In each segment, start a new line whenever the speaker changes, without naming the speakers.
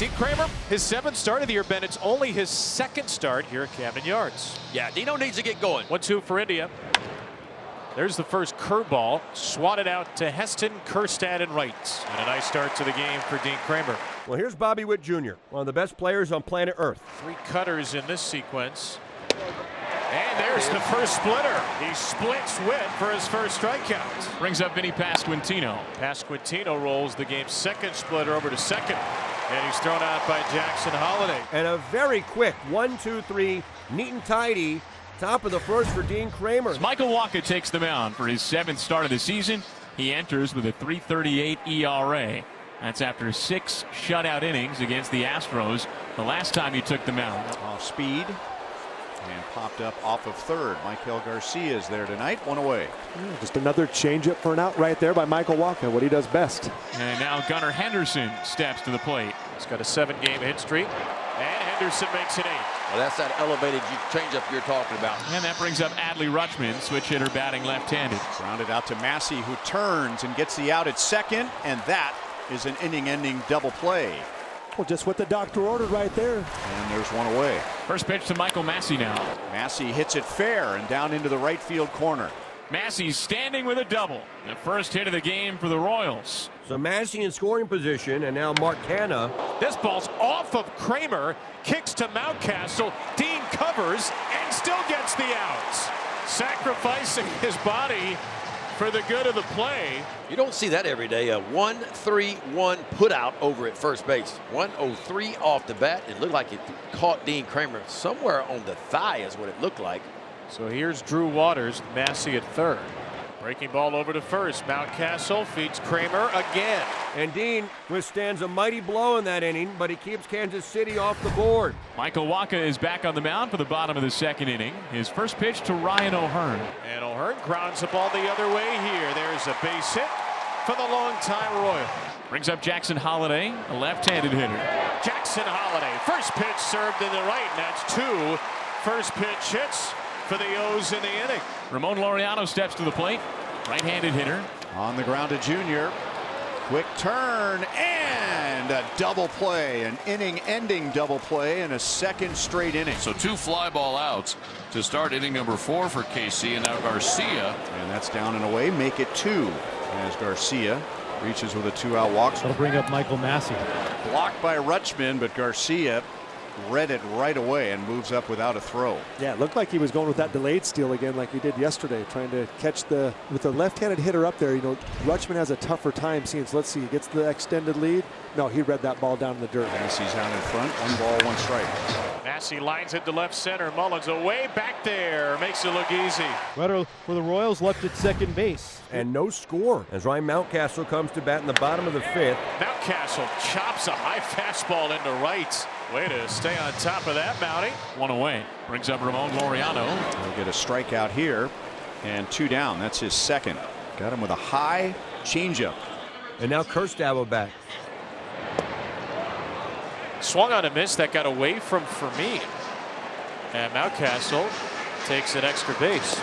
Dean Kremer, his 7th start of the year, Ben. It's only his 2nd start here at Camden Yards.
Yeah, Dino needs to get going.
1-2 for India. There's the first curveball, swatted out to Heston, Kjerstad, and Wright. And a nice start to the game for Dean Kremer.
Well, here's Bobby Witt Jr., one of the best players on planet Earth.
3 cutters in this sequence. And there's the first splitter. He splits Witt for his first strikeout.
Brings up Vinny Pasquantino.
Pasquantino rolls the game's 2nd splitter over to second. And he's thrown out by Jackson Holliday.
And a very quick 1-2-3, neat and tidy, top of the first for Dean Kremer.
Michael Wacha takes the mound for his 7th start of the season. He enters with a 3.38 ERA. That's after 6 shutout innings against the Astros the last time he took the mound.
Off speed and popped up off of third. Michael Garcia is there tonight, 1 away.
Just another changeup for an out right there by Michael Wacha, what he does best.
And now Gunnar Henderson steps to the plate.
He's got a 7-game hit streak. And Henderson makes it 8.
Well, that's that elevated changeup you're talking about.
And that brings up Adley Rutschman, switch hitter batting left-handed.
Grounded out to Massey, who turns and gets the out at second, and that is an inning-ending double play.
Well, just what the doctor ordered right there.
And there's 1 away.
First pitch to Michael Massey now.
Massey hits it fair and down into the right field corner.
Massey standing with a double. The first hit of the game for the Royals.
So Massey in scoring position, and now Mark Canha.
This ball's off of Kremer, kicks to Mountcastle. Dean covers and still gets the outs. Sacrificing his body for the good of the play.
You don't see that every day. A 1-3-1 put out over at first base. 1-0-3 off the bat. It looked like it caught Dean Kremer somewhere on the thigh is what it looked like.
So here's Drew Waters, Massey at third. Breaking ball over to first. Mountcastle feeds Kremer again.
And Dean withstands a mighty blow in that inning, but he keeps Kansas City off the board.
Michael Wacha is back on the mound for the bottom of the 2nd inning. His first pitch to Ryan O'Hearn.
And O'Hearn grounds the ball the other way here. There's a base hit for the longtime Royal.
Brings up Jackson Holliday, a left-handed hitter.
Jackson Holliday, first pitch served in the right, and that's 2 first pitch hits for the O's in the inning.
Ramon Laureano steps to the plate, right-handed hitter.
On the ground to Junior. Quick turn and a double play, an inning-ending double play in a 2nd straight inning.
So 2 fly ball outs to start inning number 4 for KC, and now Garcia.
And that's down and away, make it 2 as Garcia reaches with a 2-out walk.
That'll bring up Michael Massey.
Blocked by Rutschman, but Garcia read it right away and moves up without a throw.
Yeah, it looked like he was going with that delayed steal again like he did yesterday, trying to catch with the left-handed hitter up there. You know, Rutschman has a tougher time seeing, so let's see, he gets the extended lead. No, he read that ball down in the dirt.
Massey's out in front, 1 ball, 1 strike.
Massey lines it to left center. Mullins away back there, makes it look easy.
Runner for the Royals left at second base.
And no score as Ryan Mountcastle comes to bat in the bottom of the 5th.
Mountcastle chops a high fastball into right. Way to stay on top of that, Mountie.
1 away. Brings up Ramon Laureano.
He'll get a strikeout here and 2 down. That's his 2nd. Got him with a high changeup.
And now Kjerstad will bat.
Swung on a miss that got away from Fermin. And Mountcastle takes an extra base.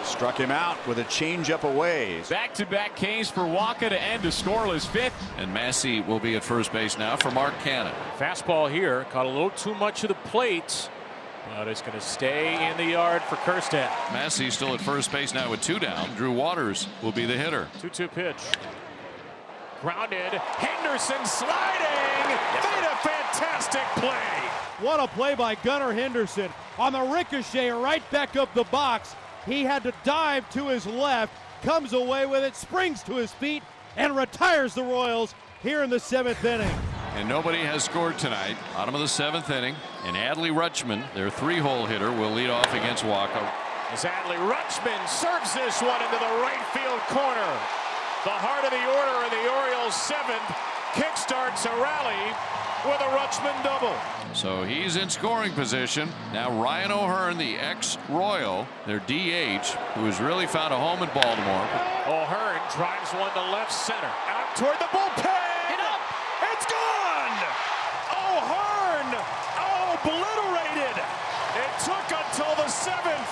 Struck him out with a changeup away.
Back-to-back Ks for Wacha to end a scoreless 5th.
And Massey will be at first base now for Mark Canha.
Fastball here, caught a little too much of the plate. But it's going to stay in the yard for Kjerstad.
Massey still at first base now with 2 down. Drew Waters will be the hitter.
2-2 pitch. Grounded. Henderson sliding. Made a fantastic play.
What a play by Gunnar Henderson. On the ricochet right back up the box. He had to dive to his left, comes away with it, springs to his feet, and retires the Royals here in the 7th inning.
And nobody has scored tonight. Bottom of the 7th inning. And Adley Rutschman, their 3-hole hitter, will lead off against Wacha.
As Adley Rutschman serves this one into the right field corner. The heart of the order in the Orioles 7th kickstarts a rally with a Rutschman double.
So he's in scoring position. Now Ryan O'Hearn, the ex-Royal, their DH, who has really found a home in Baltimore.
O'Hearn drives one to left center. Out toward the bullpen. Hit up. It's gone. O'Hearn obliterated. It took until the 7th.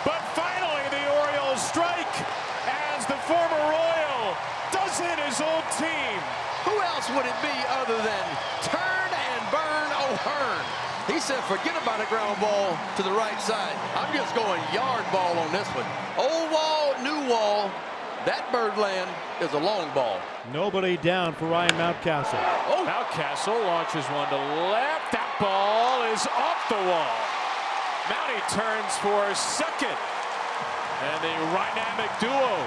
But finally the Orioles strike as the former Royal does hit his old team.
Who else would it be other than Turn Hearn. He said, forget about a ground ball to the right side. I'm just going yard ball on this one. Old wall, new wall. That Birdland is a long ball.
Nobody down for Ryan Mountcastle.
Oh, Mountcastle launches one to left. That ball is off the wall. Mountie turns for second. And the dynamic duo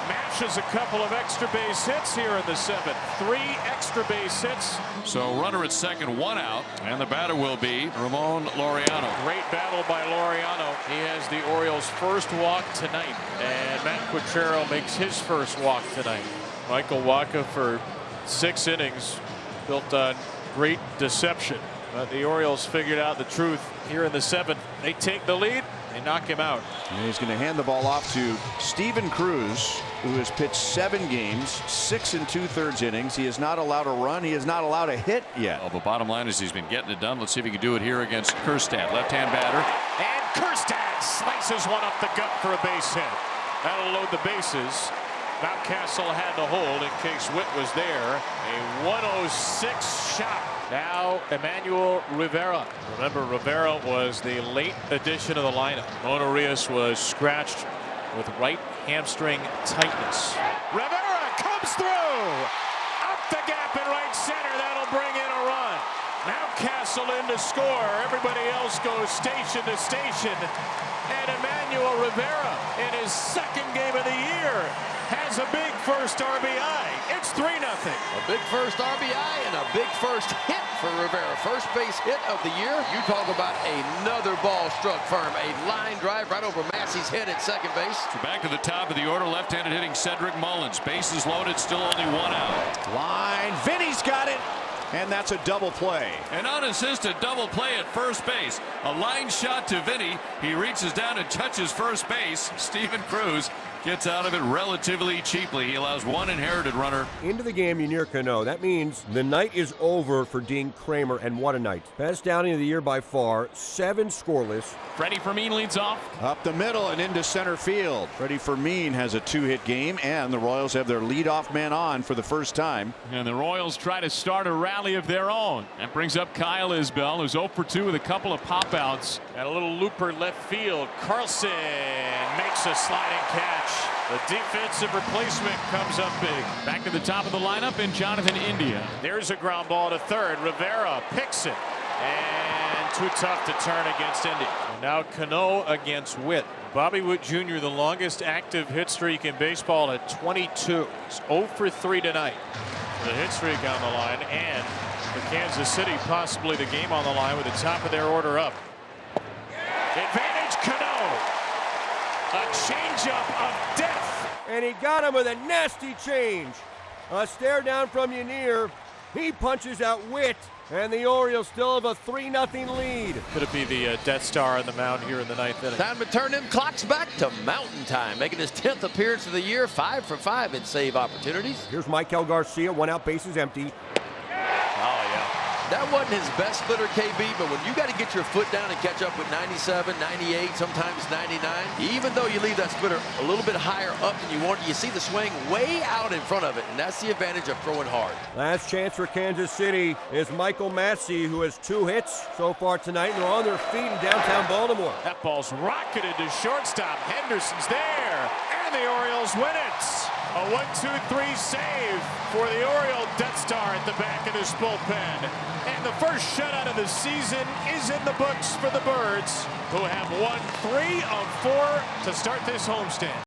matches a couple of extra base hits here in the seventh. 3 extra base hits.
So runner at second, 1 out, and the batter will be Ramon Laureano.
Great battle by Laureano. He has the Orioles' first walk tonight, and Matt Quatrero makes his first walk tonight. Michael Wacha for 6 innings, built on great deception. But the Orioles figured out the truth here in the seventh. They take the lead. They knock him out.
And he's going to hand the ball off to Steven Cruz, who has pitched 7 games, 6 2/3 innings. He is not allowed a run. He is not allowed a hit yet.
Well, the bottom line is he's been getting it done. Let's see if he can do it here against Kjerstad, left-hand batter.
And Kjerstad slices one up the gut for a base hit. That'll load the bases. Mountcastle had to hold in case Witt was there. A 106 shot. Now Emmanuel Rivera. Remember, Rivera was the late addition of the lineup. Mona Rios was scratched with right hamstring tightness. Rivera comes through. Up the gap in right center. That'll bring in a run. Mountcastle in to score. Everybody else goes station to station. And Emmanuel Rivera, in his second game of the year, has a big first RBI. It's 3-0.
A big first RBI and a big first hit for Rivera. First base hit of the year. You talk about another ball struck firm. A line drive right over Massey's head at second base.
So back to the top of the order, left-handed hitting Cedric Mullins. Bases loaded, still only 1 out.
Line, Vinny's got it. And that's a double play.
An unassisted double play at first base. A line shot to Vinny. He reaches down and touches first base. Steven Cruz gets out of it relatively cheaply. He allows 1 inherited runner.
Into the game, Yennier Cano. That means the night is over for Dean Kremer, and what a night. Best outing of the year by far, 7 scoreless.
Freddie Fermin leads off.
Up the middle and into center field. Freddie Fermin has a 2-hit game, and the Royals have their leadoff man on for the first time.
And the Royals try to start a rally of their own. That brings up Kyle Isbell, who's 0 for 2 with a couple of pop-outs.
And a little looper left field. Carlson makes a sliding catch. The defensive replacement comes up big.
Back to the top of the lineup in Jonathan India.
There's a ground ball to third. Rivera picks it. And too tough to turn against India. And now Cano against Witt. Bobby Witt Jr., the longest active hit streak in baseball at 22. He's 0 for 3 tonight. The hit streak on the line, and for Kansas City, possibly the game on the line with the top of their order up. Advantage Cano. A changeup of death.
And he got him with a nasty change. A stare down from Yennier. He punches out Witt, and the Orioles still have a 3-0 lead.
Could it be the Death Star on the mound here in the 9th inning?
Time to turn them clocks back to mountain time, making his 10th appearance of the year, 5 for 5 in save opportunities.
Here's Michael Garcia, 1 out, bases empty.
Oh, yeah. That wasn't his best splitter, KB, but when you got to get your foot down and catch up with 97, 98, sometimes 99, even though you leave that splitter a little bit higher up than you want, you see the swing way out in front of it, and that's the advantage of throwing hard.
Last chance for Kansas City is Michael Massey, who has 2 hits so far tonight, and they're on their feet in downtown Baltimore.
That ball's rocketed to shortstop. Henderson's there, and the Orioles win it. A 1-2-3 save for the Oriole Death Star at the back of this bullpen. And the first shutout of the season is in the books for the Birds, who have won 3 of 4 to start this homestand.